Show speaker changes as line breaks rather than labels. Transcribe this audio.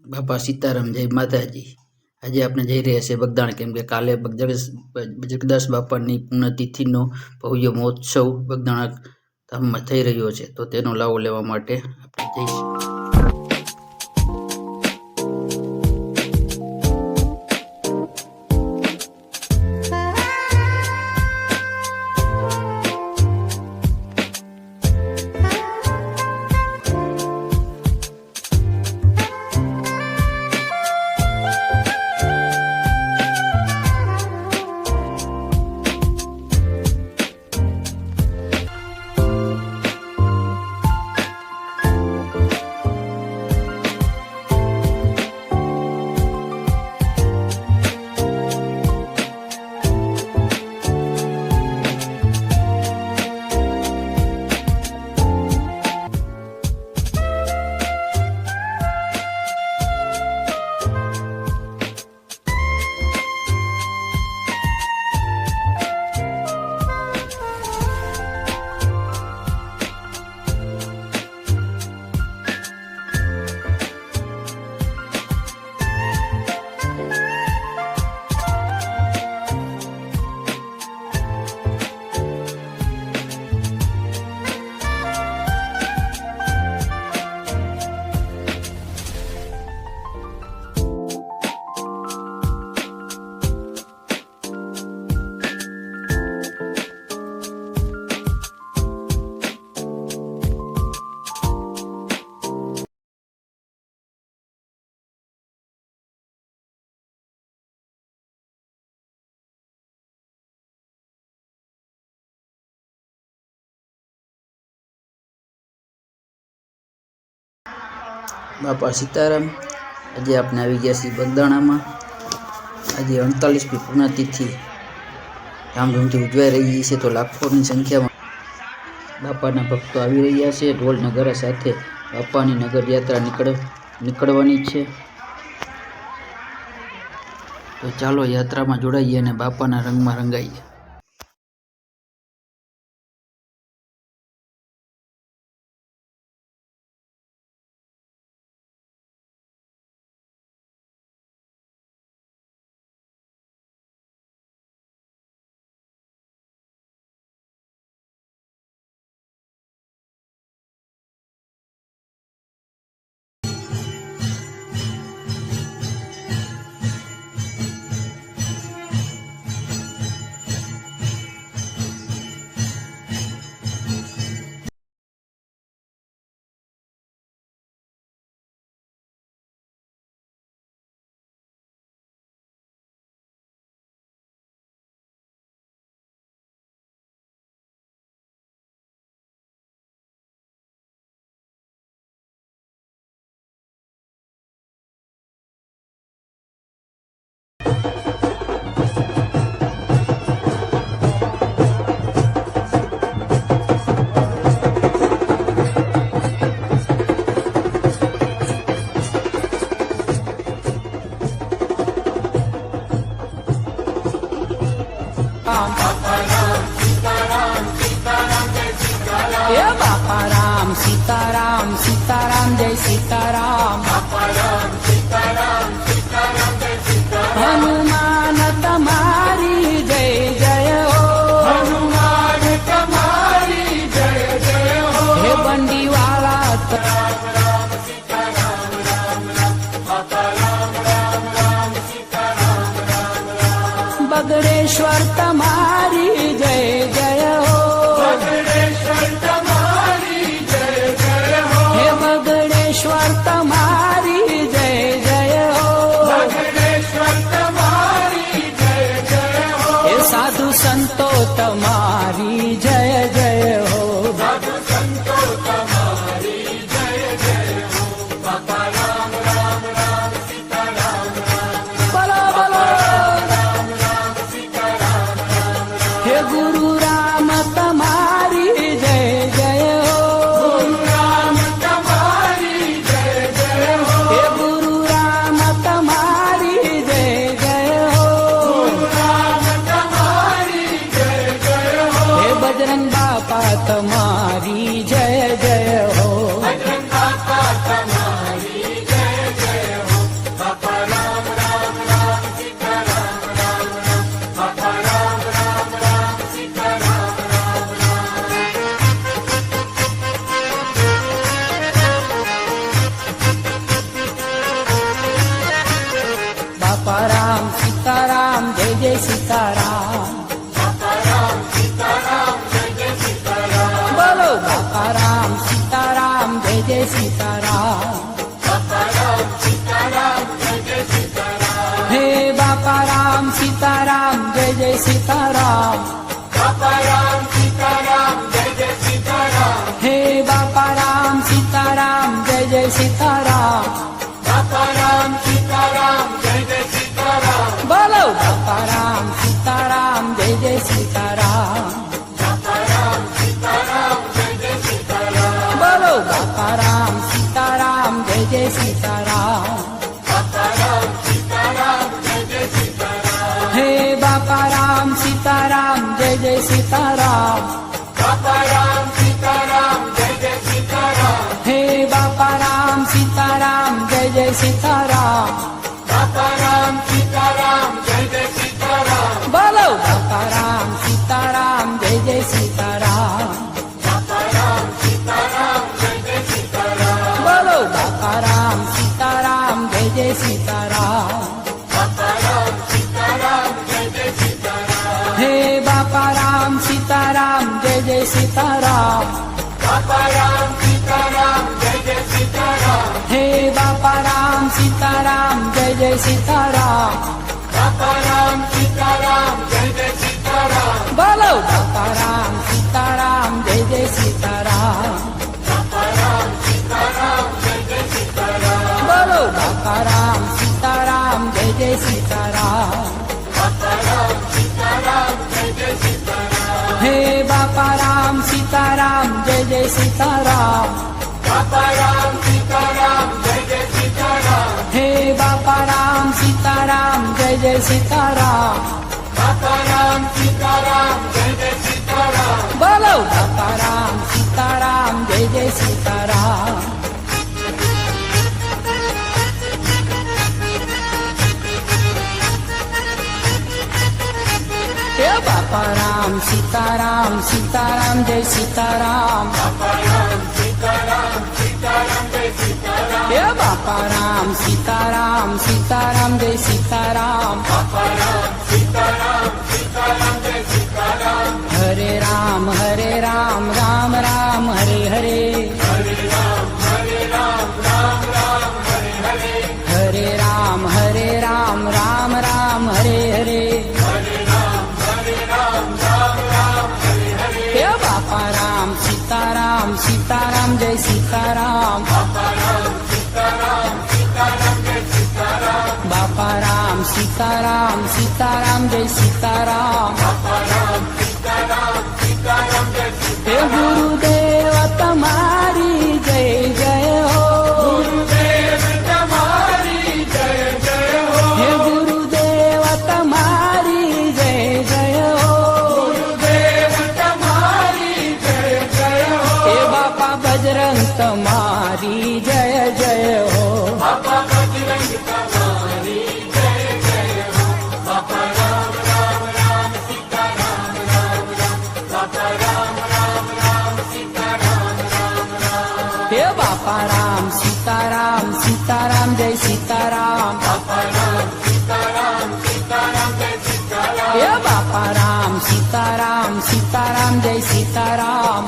બાપા સીતારામ, જય માતાજી। આજે આપણે જઈ રહ્યા છીએ બગદાણ, કેમ કે કાલે જગદાસ બાપાની પુણ્યતિથિનો ભવ્ય મહોત્સવ બગદાણા ધામમાં થઈ રહ્યો છે, તો તેનો લાવો લેવા માટે આપણે જઈશું। બાપા સીતારામ, આજે આપણે આવી ગયા છીએ બગદાણામાં। આજે 48મી પુણ્યતિથિ ધામધૂમથી ઉજવાઈ રહી છે, તો લાખોની સંખ્યામાં બાપાના ભક્તો આવી રહ્યા છે। ઢોલ નગારા સાથે બાપાની નગર યાત્રા નીકળવાની છે, તો ચાલો યાત્રામાં જોડાઈએ અને બાપાના રંગમાં રંગાઈએ।
बापा राम सीताराम सीताराम जय सीताराम, हनुमान तुम्हारी जय जय हो, हनुमान तुम्हारी जय जय हो, हे बंडी वाला बगड़ेश्वर तुम्हारी जय जय हो, बगड़ेश्वर तुम्हारी जय जय हो, हे बगड़ेश्वर तुम्हारी जय जय हो, बगड़ेश्वर तुम्हारी जय जय हो, हे साधु संतो तुम्हारी जय जय हो, साधु संतो तुम्हारी जय जय हो, बापा राम राम राम सीता राम राम, बोलो बोलो गुरु राम तुम्हारी जय जय हो, गुरु राम तुम्हारी जय जय हो, हे गुरु राम तुम्हारी जय जय हो, गुरु राम तुम्हारी जय जय हो, हे बजरंग बापा तुम्हारी जय जय हो, बजरंग बापा तुम्हारी जय जय हो, સીતારામ જય જય સીતારામ બોલો બાપા રામ સીતારામ જય જય સીતારામ હે બાપા રામ સીતારામ જય જય સીતારામ હે બાપા રામ સીતારામ જય જય સીતારામ બોલો બાપા રામ સીતારામ જય જય સીતારામ બોલો બાપા રામ સીતારામ જય જય સીતારામ હે બાપા રામ સીતારામ જય જય સીતારામ હે બાપા રામ સીતારામ જય જય સીતારામ બોલો બાપા રામ સીતારામ જય જય સીતારામ બોલો બાપા રામ સીતારામ જય જય સીતારામ હે બાપા રામ સીતારામ જય જય સીતારામ હે બાપા રામ સીતારામ જય જય સીતારામ બોલો બાપા રામ સીતારામ જય જય સીતારામ બોલો બાપા રામ સીતારામ જય જય સીતારામ હે બાપા રામ સીતારામ જય જય સીતારામ હે બાપા રામ સીતારામ જય જય સીતારામ બોલો બાપા રામ સીતારામ જય જય સીતારામ હે બાપા રામ સીતારામ સીતારામ જય સીતારામ હે બાપા રામ સીતારામ સીતારામ જય સીતારામ હરે રામ રામ રામ હરે હરે હરે રામ રામ રામ હરે હરે હે બાપા રામ સીતારામ સીતારામ જય સીતારામ બાપા રામ સીતારામ સીતારામ જય સીતારામ હે ગુરુદેવ તમારી જય જય હો હે ગુરુદેવ તમારી જય જય હો હે બાપા બજરંગ તમારી જય જય હો હે બાપા રામ સીતારામ સીતારામ જય સીતારામ હે બાપા રામ સીતારામ સીતારામ જય સીતારામ